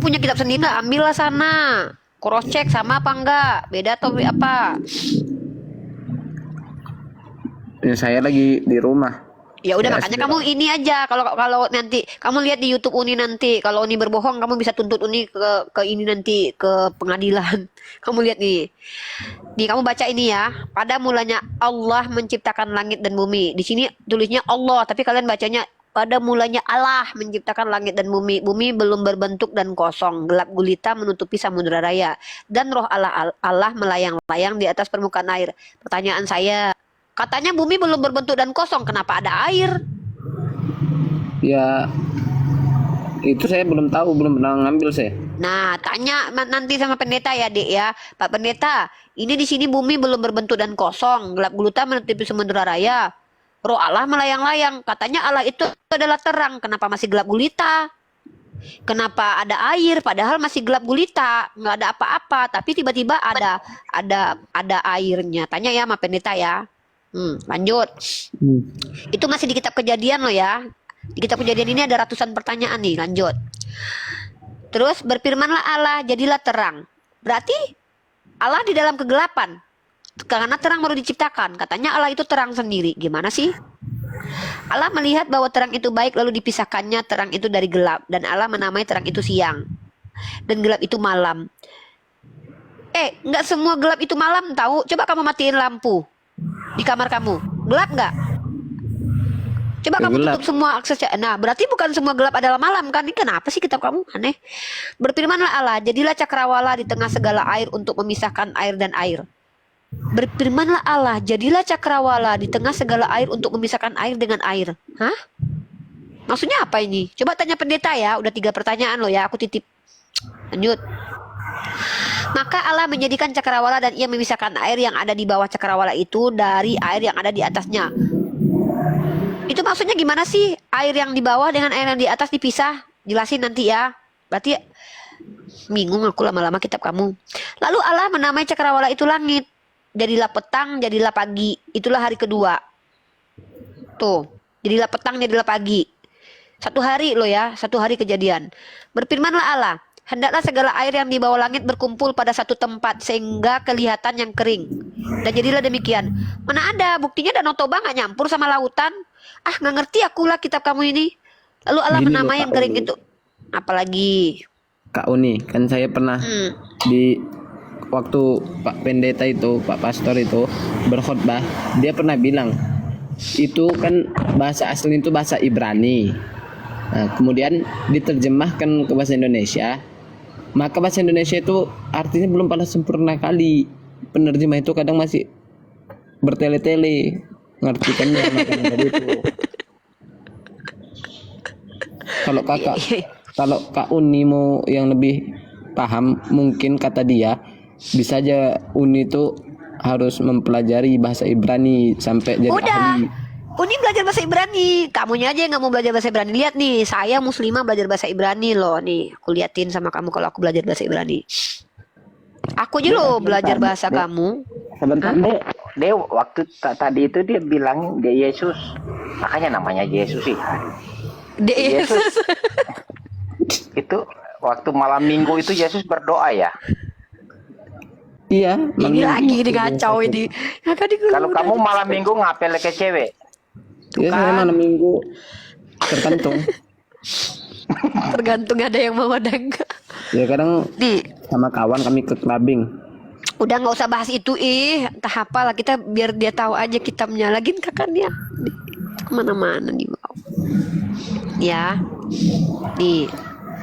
punya kitab sendiri nggak? Ambillah sana. Cross check sama apa enggak? Beda atau apa? Ya, saya lagi di rumah. Ya udah, Ya, makanya kamu ini aja, kalau kalau nanti kamu lihat di YouTube Uni, nanti kalau Uni berbohong kamu bisa tuntut Uni ke ini, nanti ke pengadilan. Kamu lihat nih. Nih kamu baca ini ya. Pada mulanya Allah menciptakan langit dan bumi. Di sini tulisnya Allah, tapi kalian bacanya pada mulanya Allah menciptakan langit dan bumi. Bumi belum berbentuk dan kosong, gelap gulita menutupi samudera raya. Dan roh Allah melayang-layang di atas permukaan air. Pertanyaan saya, katanya bumi belum berbentuk dan kosong, kenapa ada air? Ya, itu saya belum tahu, belum pernah ngambil saya. Nah, tanya nanti sama pendeta ya, Dek ya. Pak Pendeta, ini di sini bumi belum berbentuk dan kosong, gelap gulita menutupi samudera raya. Roh Allah melayang-layang. Katanya Allah itu adalah terang. Kenapa masih gelap gulita? Kenapa ada air? Padahal masih gelap gulita, nggak ada apa-apa. Tapi tiba-tiba ada airnya. Tanya ya sama pendeta ya. Lanjut. Itu masih di kitab Kejadian loh ya. Di kitab Kejadian ini ada ratusan pertanyaan nih. Lanjut. Terus berfirmanlah Allah, jadilah terang. Berarti Allah di dalam kegelapan. Karena terang baru diciptakan. Katanya Allah itu terang sendiri. Gimana sih? Allah melihat bahwa terang itu baik, lalu dipisahkannya terang itu dari gelap. Dan Allah menamai terang itu siang. Dan gelap itu malam. Nggak semua gelap itu malam tahu. Coba kamu matiin lampu di kamar kamu. Gelap nggak? Coba kamu Gelap. tutup semua aksesnya. Nah, berarti bukan semua gelap adalah malam kan? Ini kenapa sih kitab kamu aneh? Berfirmanlah Allah, jadilah cakrawala di tengah segala air untuk memisahkan air dan air. Berfirmanlah Allah, jadilah cakrawala di tengah segala air untuk memisahkan air dengan air. Hah? Maksudnya apa ini? Coba tanya pendeta ya. Udah 3 pertanyaan loh ya, aku titip. Lanjut. Maka Allah menjadikan cakrawala dan ia memisahkan air yang ada di bawah cakrawala itu dari air yang ada di atasnya. Itu maksudnya gimana sih? Air yang di bawah dengan air yang di atas dipisah? Jelasin nanti ya. Berarti bingung aku lama-lama kitab kamu. Lalu Allah menamai cakrawala itu langit. Jadilah petang, jadilah pagi. Itulah hari kedua. Tuh, jadilah petang, jadilah pagi. 1 hari loh ya, 1 hari kejadian. Berfirmanlah Allah, hendaklah segala air yang di bawah langit berkumpul pada satu tempat sehingga kelihatan yang kering. Dan jadilah demikian. Mana ada buktinya Danau Toba nggak nyampur sama lautan? Nggak ngerti akulah kitab kamu ini. Lalu Allah Gini loh, menamai yang Kak kering Uni. itu. Apalagi? Kak Uni, kan saya pernah di waktu Pak Pendeta itu, Pak Pastor itu berkhotbah, dia pernah bilang itu kan bahasa asli itu bahasa Ibrani. Nah, kemudian diterjemahkan ke bahasa Indonesia. Maka bahasa Indonesia itu artinya belum pada sempurna kali. Penerjemah itu kadang masih bertele-tele ngartikannya, makanya dari itu. Kalau Kak Uni mau yang lebih paham, mungkin kata dia bisa aja Uni itu harus mempelajari bahasa Ibrani sampai jadi Udah. ahli. Uni belajar bahasa Ibrani. Kamunya aja yang nggak mau belajar bahasa Ibrani. Lihat nih, saya muslimah belajar bahasa Ibrani loh. Nih, aku liatin sama kamu kalau aku belajar bahasa Ibrani. Aku aja loh belajar bahasa kamu. Sebentar deh, waktu tadi itu dia bilang dia Yesus, makanya namanya Yesus sih. Yesus. Itu waktu malam minggu itu Yesus berdoa ya. Iya, Ini lagi ini ngacau ini. Kalau kamu malam minggu ngapel ke cewek? ya saya malam minggu tergantung. Tergantung ada yang mau ada enggak. Ya kadang Nih, sama kawan kami ke clubbing. udah nggak usah bahas itu entah apalah, kita biar dia tahu aja kitabnya. Lagian kakaknya kemana-mana nih, wow. Ya, nih.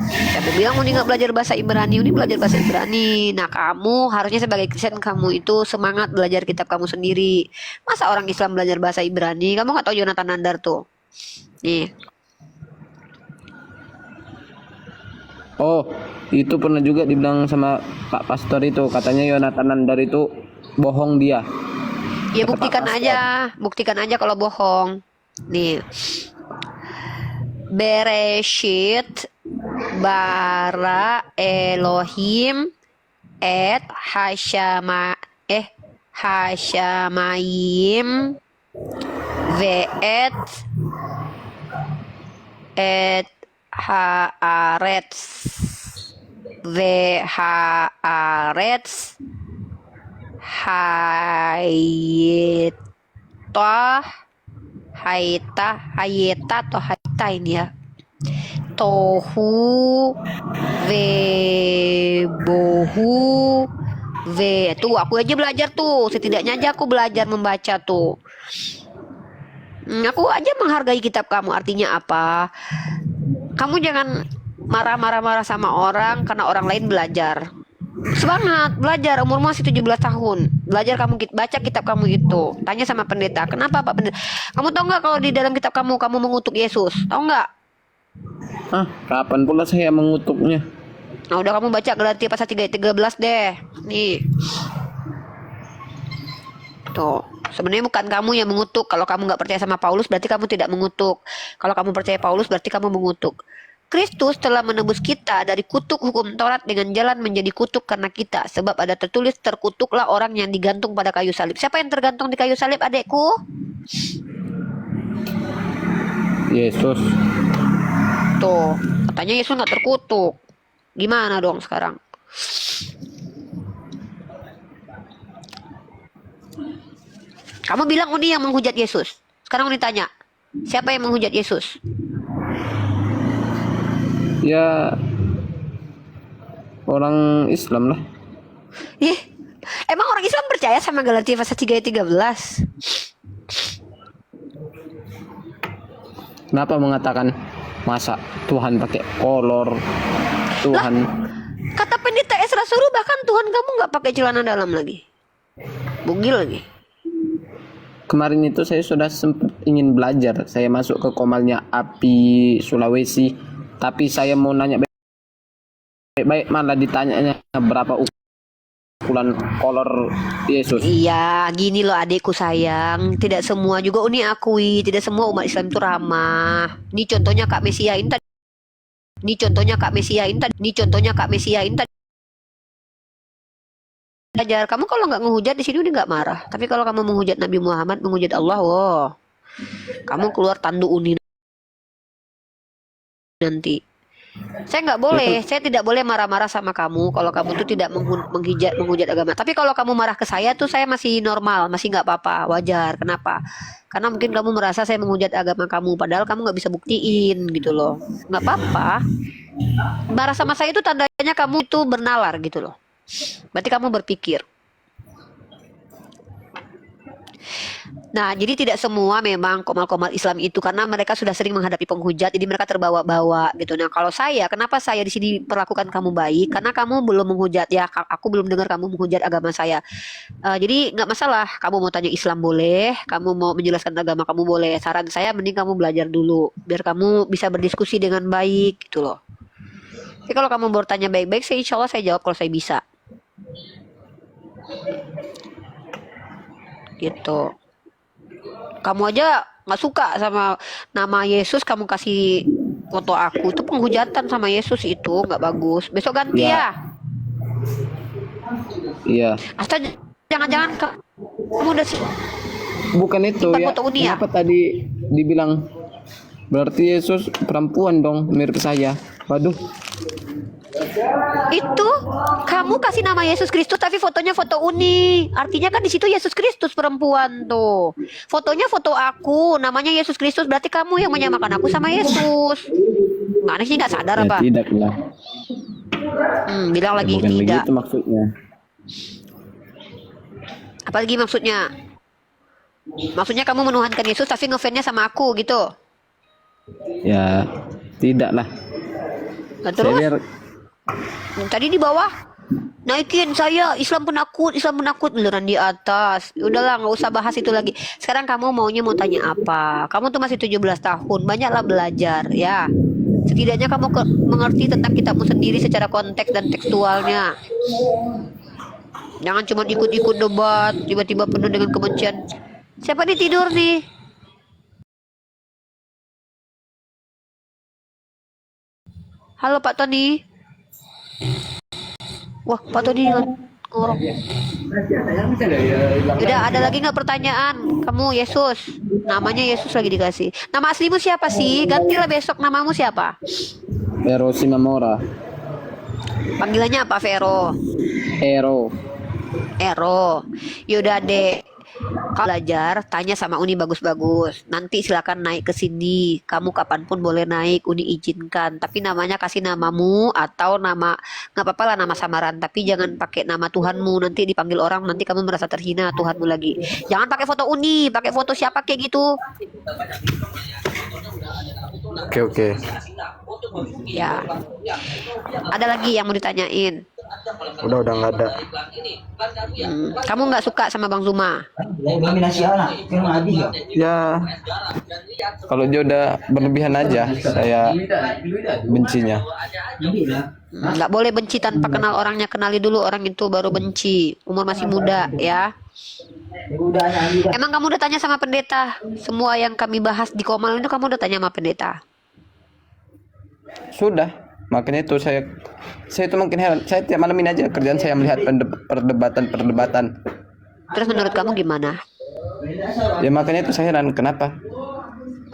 Siapa bilang Uni nggak belajar bahasa Ibrani? Uni belajar bahasa Ibrani. Nah, kamu harusnya sebagai Kristen kamu itu semangat belajar kitab kamu sendiri. Masa orang Islam belajar bahasa Ibrani? Kamu nggak tahu Jonathan Nandar tuh? Nih. Oh, itu pernah juga dibilang sama Pak Pastor itu, katanya Yonatan Nandar itu bohong dia. Ya Kata buktikan aja kalau bohong. Nih. Bereshit bara Elohim et hashamayim ve'et et haaretz. ve haaretz hayeta hayeta atau hayta ini ya. Tohu bohu ve. Tuh aku aja belajar tuh, setidaknya aja aku belajar membaca tuh. Aku aja menghargai kitab kamu. Artinya apa? Kamu jangan marah-marah sama orang karena orang lain belajar. Semangat belajar, umurmu masih 17 tahun. Belajar kamu baca kitab kamu itu. Tanya sama pendeta, kenapa Pak Pendeta? Kamu tahu nggak kalau di dalam kitab kamu mengutuk Yesus? Tahu nggak? Kapan pula saya mengutuknya? Nah, udah kamu baca Galatia pasal 3:13 deh. Nih. Tuh, sebenarnya bukan kamu yang mengutuk. Kalau kamu nggak percaya sama Paulus, berarti kamu tidak mengutuk. Kalau kamu percaya Paulus, berarti kamu mengutuk. Kristus telah menebus kita dari kutuk hukum Taurat dengan jalan menjadi kutuk karena kita. Sebab ada tertulis, terkutuklah orang yang digantung pada kayu salib. Siapa yang tergantung di kayu salib, adekku? Yesus. Tuh, katanya Yesus nggak terkutuk. Gimana dong sekarang? Kamu bilang Uni yang menghujat Yesus. Sekarang Uni tanya, siapa yang menghujat Yesus? Ya, orang Islam lah. Emang orang Islam percaya sama Galatia pasal 3:13? Kenapa mengatakan masa Tuhan pakai kolor? Tuhan. Kata pendeta Esra suruh bahkan Tuhan kamu nggak pakai celana dalam lagi. Bugil lagi. Kemarin itu saya sudah sempat ingin belajar. Saya masuk ke komalnya API Sulawesi. Tapi saya mau nanya baik-baik malah ditanyanya berapa ukuran kolor Yesus. Iya, gini loh adikku sayang. Tidak semua juga Uni akui. Tidak semua umat Islam itu ramah. Ini contohnya Kak Mesia ini tadi. Ini contohnya Kak Mesia ini tadi. Ini contohnya Kak Mesia ini tadi. Belajar. Kamu kalau nggak menghujat di sini udah nggak marah. Tapi kalau kamu menghujat Nabi Muhammad, menghujat Allah, wow, kamu keluar tanduk Uni nanti. Saya nggak boleh, saya tidak boleh marah-marah sama kamu kalau kamu tuh tidak menghujat agama. Tapi kalau kamu marah ke saya tuh saya masih normal, masih nggak apa-apa, wajar. Kenapa? Karena mungkin kamu merasa saya menghujat agama kamu, padahal kamu nggak bisa buktiin gitu loh. Nggak apa-apa. Marah sama saya itu tandanya kamu itu bernalar gitu loh. Berarti kamu berpikir. Nah, jadi tidak semua memang komal-komal Islam itu karena mereka sudah sering menghadapi penghujat, jadi mereka terbawa-bawa gitu. Nah, kalau saya, kenapa saya di sini perlakukan kamu baik? Karena kamu belum menghujat ya. Aku belum dengar kamu menghujat agama saya. Jadi nggak masalah. Kamu mau tanya Islam boleh, kamu mau menjelaskan agama kamu boleh. Saran saya mending kamu belajar dulu, biar kamu bisa berdiskusi dengan baik gitu loh. Tapi kalau kamu bertanya baik-baik, saya insya Allah saya jawab kalau saya bisa. Gitu. Kamu aja nggak suka sama nama Yesus, kamu kasih foto aku, itu penghujatan sama Yesus, itu nggak bagus. Besok ganti ya. Iya. Asal jangan-jangan kamu udah sih. Bukan itu ya. Kenapa tadi dibilang berarti Yesus perempuan dong, mirip saya. Waduh. Itu kamu kasih nama Yesus Kristus tapi fotonya foto Uni. Artinya kan di situ Yesus Kristus perempuan tuh. Fotonya foto aku, namanya Yesus Kristus, berarti kamu yang menyamakan aku sama Yesus. Mana sih nggak sadar apa? Tidak lah. Bilang lagi bukan tidak. Begitu maksudnya. Apa lagi maksudnya? Maksudnya kamu menuhankan Yesus tapi ngefansnya sama aku gitu? Ya, tidak lah. Nah, terus? Tadi di bawah naikin saya Islam penakut beneran di atas. Udahlah nggak usah bahas itu lagi. Sekarang kamu maunya mau tanya apa? Kamu tuh masih 17 tahun, banyaklah belajar ya. Setidaknya kamu mengerti tentang kitabmu sendiri secara konteks dan tekstualnya. Jangan cuma ikut-ikut debat tiba-tiba penuh dengan kebencian. Siapa nih tidur nih? Halo Pak Tony. Wah, Pak Tony ngorok. Udah ada lagi nggak pertanyaan? Kamu Yesus, namanya Yesus lagi dikasih. Nama aslimu siapa sih? Gantilah besok namamu siapa? Erosi Mamora. Panggilannya apa, Vero? Ero. Ero. Yaudah, Dek. Kalau belajar, tanya sama Uni bagus-bagus. Nanti silakan naik ke sini. Kamu kapanpun boleh naik, Uni izinkan. Tapi namanya kasih namamu atau nama, nggak apa-apa lah nama samaran. Tapi jangan pakai nama Tuhanmu. Nanti dipanggil orang, nanti kamu merasa terhina Tuhanmu lagi. Jangan pakai foto Uni, pakai foto siapa kayak gitu. Oke. Ya. Ada lagi yang mau ditanyain? Udah nggak ada. Kamu nggak suka sama Bang Zuma? Ya, kalau dia udah berlebihan aja, saya bencinya. Nggak boleh benci tanpa kenal orangnya. Kenali dulu orang itu baru benci. Umur masih muda ya. Emang kamu udah tanya sama pendeta? Semua yang kami bahas di Komal itu kamu udah tanya sama pendeta? Sudah, makanya itu saya itu makin heran. Saya tiap malam ini aja kerjaan saya melihat perdebatan. Terus menurut kamu gimana? Ya makanya itu saya heran kenapa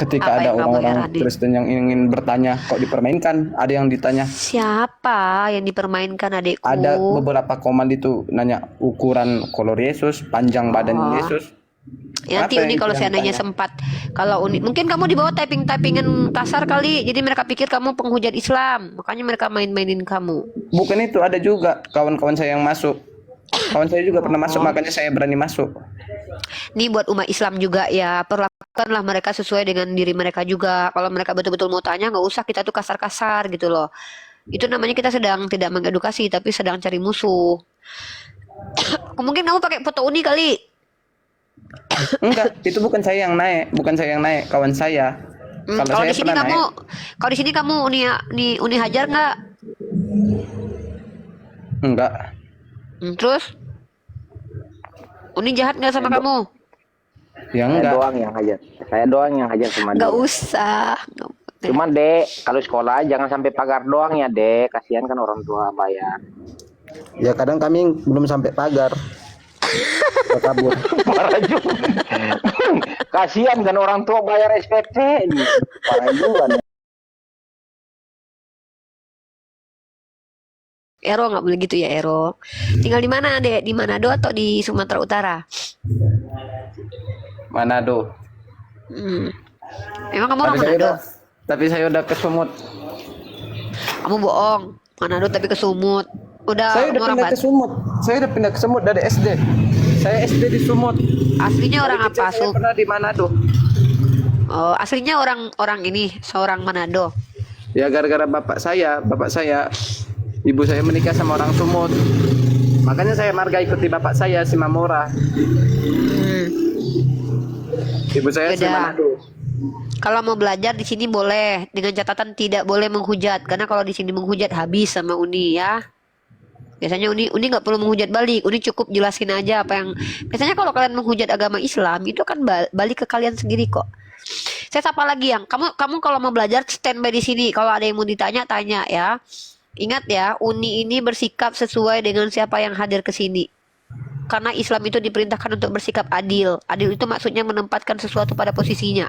ketika Apa ada yang kamu orang-orang heranin? Kristen yang ingin bertanya kok dipermainkan, ada yang ditanya. Siapa yang dipermainkan, adekku? Ada beberapa komal itu nanya ukuran kolor Yesus, panjang badan Yesus. Ya, nanti Apa Uni yang kalau yang seandainya ditanya? sempat, kalau Uni mungkin kamu di bawah typingan kasar kali, jadi mereka pikir kamu penghujat Islam, makanya mereka main-mainin kamu. Bukan itu, ada juga kawan-kawan saya yang masuk. Kawan saya juga pernah masuk, makanya saya berani masuk. Nih buat umat Islam juga ya, perlakukanlah mereka sesuai dengan diri mereka juga. Kalau mereka betul-betul mau tanya, nggak usah kita tuh kasar-kasar gitu loh. Itu namanya kita sedang tidak mengedukasi, tapi sedang cari musuh. Mungkin kamu pakai foto Uni kali. Enggak, itu bukan saya yang naik, kawan saya. Kalau saya di sini pernah kamu, naik, kalau di sini kamu Uni Hajar nggak? enggak. Terus Uni jahat nggak sama kamu? Ya Saya enggak. doang yang hajar. Saya doang yang hajar sama Nggak dia. usah. Cuman Dek, kalau sekolah jangan sampai pagar doang ya Dek. Kasihan kan orang tua bayar. Ya kadang kami belum sampai pagar. Kita kabur. Parah juga. Kasihan kan orang tua bayar SPP. Parah juga. Nih. Ero nggak boleh gitu ya, Ero. Tinggal di mana, Dek? Di Manado atau di Sumatera Utara? Manado. Emang kamu orang Tapi Manado? saya udah ke Sumut. Kamu bohong. Manado tapi ke Sumut. Udah Saya udah orang pindah ke Sumut. Saya udah pindah ke Sumut dari SD. Saya SD di Sumut. Aslinya orang apa, Saya pernah di Manado. Oh, aslinya orang ini seorang Manado. Ya gara-gara bapak saya, ibu saya menikah sama orang Sumut. Makanya saya marga ikuti bapak saya si Mamora. Ibu saya si Beda. Manado. Kalau mau belajar di sini boleh, dengan catatan tidak boleh menghujat. Karena kalau di sini menghujat habis sama Uni ya. Biasanya Uni nggak perlu menghujat balik. Uni cukup jelasin aja apa yang. Biasanya kalau kalian menghujat agama Islam itu kan balik ke kalian sendiri kok. Saya sapa lagi yang kamu kalau mau belajar standby di sini. Kalau ada yang mau ditanya tanya ya. Ingat ya, Uni ini bersikap sesuai dengan siapa yang hadir ke sini. Karena Islam itu diperintahkan untuk bersikap adil. Adil itu maksudnya menempatkan sesuatu pada posisinya.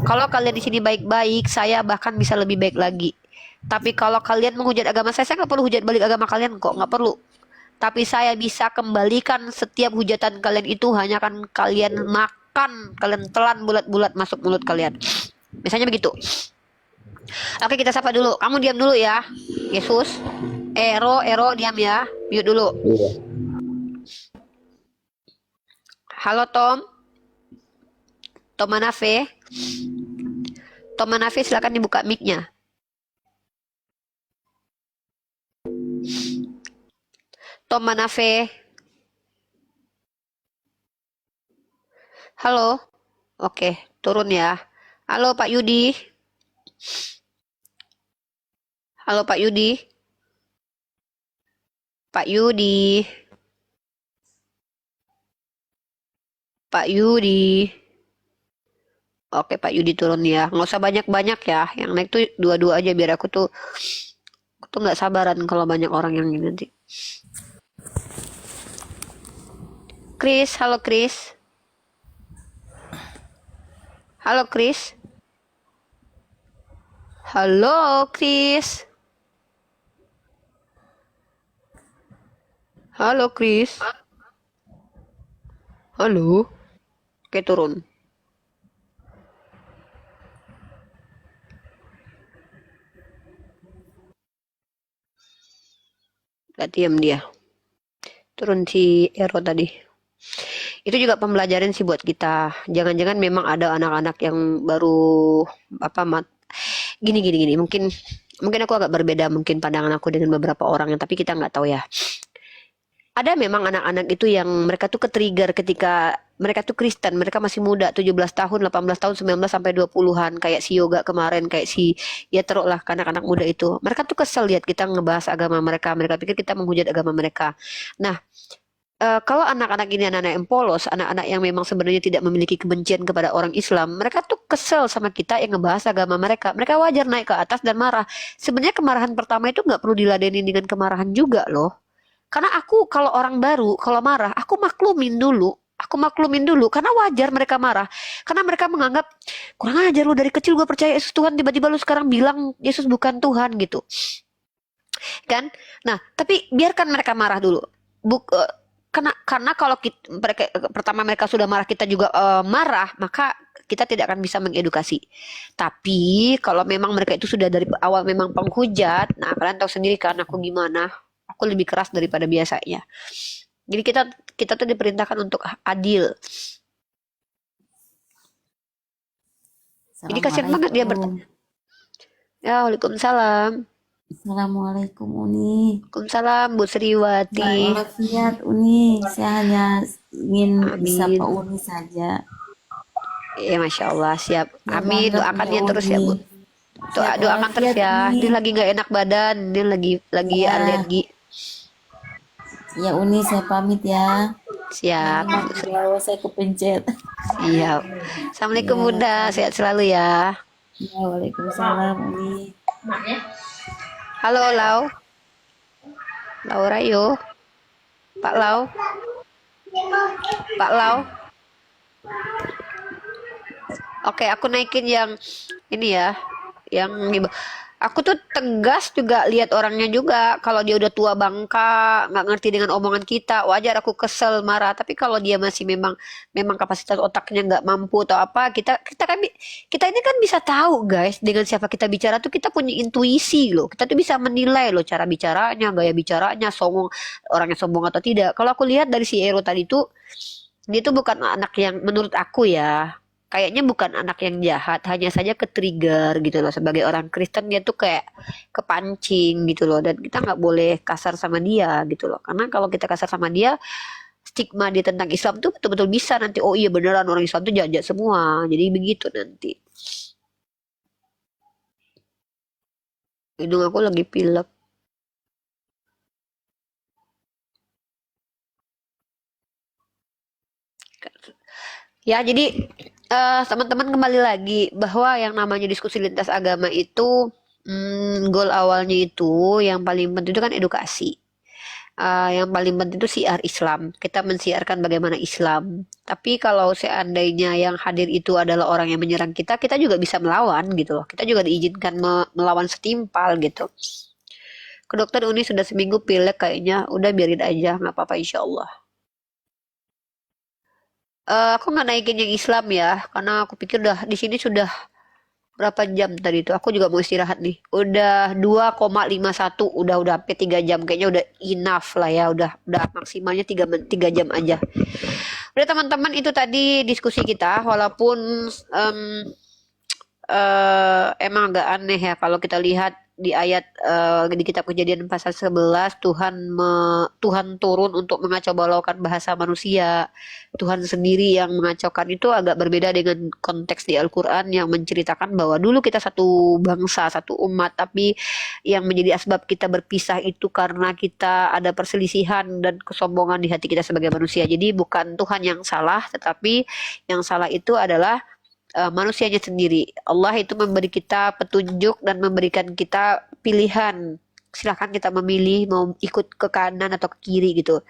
Kalau kalian di sini baik-baik, saya bahkan bisa lebih baik lagi. Tapi kalau kalian menghujat agama saya nggak perlu hujat balik agama kalian kok, nggak perlu. Tapi saya bisa kembalikan setiap hujatan kalian itu hanya akan kalian makan, kalian telan bulat-bulat masuk mulut kalian. Biasanya begitu. Oke, kita sapa dulu. Kamu diam dulu ya, Yesus. Ero diam ya, mute dulu. Halo Tom. Tom Manafe. Tom Manafe silakan dibuka mic-nya. Tom Manafe. Halo. Oke, turun ya. Halo Pak Yudi. Halo Pak Yudi. Pak Yudi. Pak Yudi. Oke Pak Yudi turun ya. Nggak usah banyak-banyak ya. Yang naik tuh dua-dua aja biar aku tuh nggak sabaran kalau banyak orang yang ini nanti. Chris, halo Chris. Halo Chris. Halo Chris. Halo Chris. Halo. Oke, turun. Gak diam dia. Turun si Ero tadi. Itu juga pembelajaran sih buat kita. Jangan-jangan memang ada anak-anak yang baru apa gini. Mungkin aku agak berbeda mungkin pandangan aku dengan beberapa orang yang tapi kita nggak tahu ya. Ada memang anak-anak itu yang mereka tuh ke-trigger ketika mereka tuh Kristen, mereka masih muda, 17 tahun, 18 tahun, 19 sampai 20-an, kayak si Yoga kemarin, kayak si ya teruk lah anak-anak muda itu. Mereka tuh kesel lihat kita ngebahas agama mereka, mereka pikir kita menghujat agama mereka. Nah, kalau anak-anak ini anak-anak yang polos, anak-anak yang memang sebenarnya tidak memiliki kebencian kepada orang Islam, mereka tuh kesel sama kita yang ngebahas agama mereka. Mereka wajar naik ke atas dan marah. Sebenarnya kemarahan pertama itu nggak perlu diladenin dengan kemarahan juga loh. Karena aku kalau orang baru, kalau marah, aku maklumin dulu. Aku maklumin dulu karena wajar mereka marah. Karena mereka menganggap kurang ajar lu dari kecil gue percaya Yesus Tuhan, tiba-tiba lu sekarang bilang Yesus bukan Tuhan gitu. Kan? Nah, tapi biarkan mereka marah dulu. Karena kalau pertama mereka sudah marah, kita juga marah, maka kita tidak akan bisa mengedukasi. Tapi kalau memang mereka itu sudah dari awal memang penghujat, nah kalian tahu sendiri kan aku gimana. Aku lebih keras daripada biasanya. Jadi kita tuh diperintahkan untuk adil. Jadi kasihan banget dia bertanya. Ya, waalaikumsalam. Assalamualaikum Uni. Waalaikumsalam Bu Sriwati. Walafiat Uni. Saya hanya ingin bisa Amin. Pak Uni saja. Ya, Masya Allah, siap. Ya Amin, banget doakan ya dia terus ya Bu. Uni. Siap Doakan terus walafiat ya. Uni. Dia lagi nggak enak badan, dia lagi Ya. alergi. Ya Uni, saya pamit ya. Siap. Maaf kalau saya kepencet. Siap. Assalamualaikum Ya. Bunda, sehat selalu ya. Ya, Waalaikumsalam Uni. Halo Lau. Lau Rayo. Pak Lau. Pak Lau. Oke, aku naikin yang ini ya. Yang aku tuh tegas juga lihat orangnya juga. Kalau dia udah tua bangka, nggak ngerti dengan omongan kita, wajar aku kesel marah. Tapi kalau dia masih memang kapasitas otaknya nggak mampu atau apa, kita ini kan bisa tahu guys dengan siapa kita bicara tuh kita punya intuisi loh. Kita tuh bisa menilai loh cara bicaranya, gaya bicaranya, orangnya sombong atau tidak. Kalau aku lihat dari si Ero tadi tuh dia tuh bukan anak yang menurut aku ya. Kayaknya bukan anak yang jahat, hanya saja ke-trigger gitu loh. Sebagai orang Kristen dia tuh kayak kepancing gitu loh. Dan kita nggak boleh kasar sama dia gitu loh. Karena kalau kita kasar sama dia, stigma dia tentang Islam tuh betul-betul bisa nanti, oh iya beneran orang Islam tuh jahat semua. Jadi begitu nanti. Hidung aku lagi pilek. Ya, jadi teman-teman kembali lagi bahwa yang namanya diskusi lintas agama itu goal awalnya itu yang paling penting itu kan edukasi. Yang paling penting itu siar Islam. Kita mensiarkan bagaimana Islam. Tapi kalau seandainya yang hadir itu adalah orang yang menyerang kita, kita juga bisa melawan gitu loh. Kita juga diizinkan melawan setimpal gitu. Ke dokter Uni sudah seminggu pilek kayaknya, udah biarin aja, nggak apa-apa insya Allah. Aku nggak naikin yang Islam ya, karena aku pikir udah di sini sudah berapa jam tadi itu. Aku juga mau istirahat nih. Udah 2,51, udah hampir 3 jam. Kayaknya udah enough lah ya, udah maksimalnya 3 jam aja. Udah teman-teman, itu tadi diskusi kita, walaupun emang agak aneh ya kalau kita lihat di ayat di kitab Kejadian pasal 11 Tuhan turun untuk mengacau balaukan bahasa manusia. Tuhan sendiri yang mengacaukan itu agak berbeda dengan konteks di Al-Qur'an yang menceritakan bahwa dulu kita satu bangsa, satu umat, tapi yang menjadi asbab kita berpisah itu karena kita ada perselisihan dan kesombongan di hati kita sebagai manusia. Jadi bukan Tuhan yang salah, tetapi yang salah itu adalah manusianya sendiri. Allah itu memberi kita petunjuk dan memberikan kita pilihan. Silahkan kita memilih mau ikut ke kanan atau ke kiri gitu.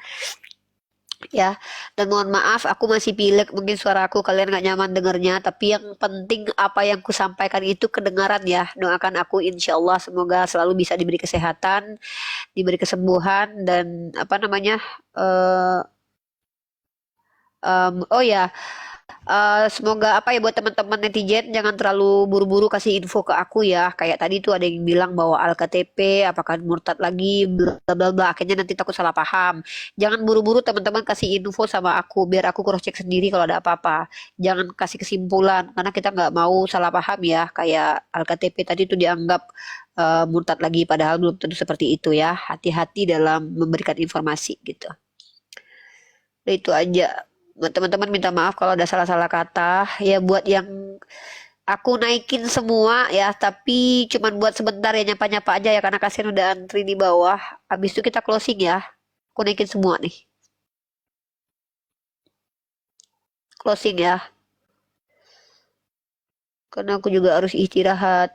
ya. Dan mohon maaf aku masih pilek, mungkin suara aku kalian nggak nyaman dengernya, tapi yang penting apa yang ku sampaikan itu kedengaran ya. Doakan aku insya Allah semoga selalu bisa diberi kesehatan, diberi kesembuhan dan apa namanya eh oh ya, semoga apa ya buat teman-teman netizen jangan terlalu buru-buru kasih info ke aku ya. Kayak tadi tuh ada yang bilang bahwa Al-KTP apakah murtad lagi bla bla bla. Akhirnya nanti takut salah paham. Jangan buru-buru teman-teman kasih info sama aku biar aku cross check sendiri kalau ada apa-apa. Jangan kasih kesimpulan karena kita nggak mau salah paham ya. Kayak Al-KTP tadi tuh dianggap murtad lagi padahal belum tentu seperti itu ya. Hati-hati dalam memberikan informasi gitu. Udah itu aja. Buat teman-teman minta maaf kalau ada salah-salah kata. Ya buat yang aku naikin semua ya, tapi cuman buat sebentar ya nyapa-nyapa aja ya karena kasihan udah antri di bawah. Habis itu kita closing ya. Aku naikin semua nih. Closing ya. Karena aku juga harus istirahat.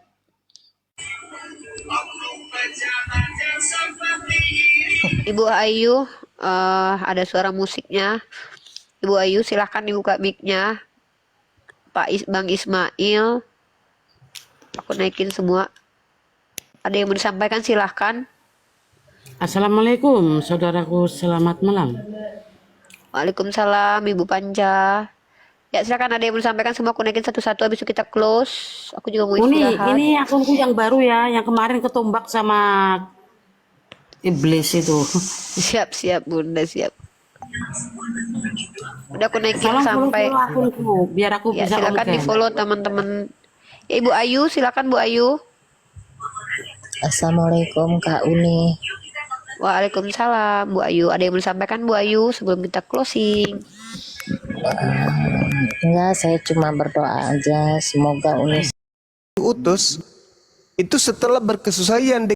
Ibu Ayu, ada suara musiknya. Ibu Ayu silahkan dibuka mic-nya. Bang Ismail, aku naikin semua. Ada yang mau disampaikan silahkan. Assalamualaikum saudaraku, selamat malam. Waalaikumsalam Ibu Panca. Ya silakan, ada yang mau disampaikan semua, aku naikin satu-satu habis itu kita close. Aku juga mau istirahat. Ini akunku yang baru ya, yang kemarin ketombak sama iblis itu. Siap Bunda, siap. Udah aku naikin Tolong sampai follow akunku biar aku ya bisa silakan konten. di follow teman-teman. Ya Ibu Ayu, silakan Bu Ayu. Assalamualaikum Kak Uni. Waalaikumsalam Bu Ayu. Ada yang mau disampaikan Bu Ayu sebelum kita closing? Enggak, saya cuma berdoa aja semoga Uni Utus itu setelah berkesusahan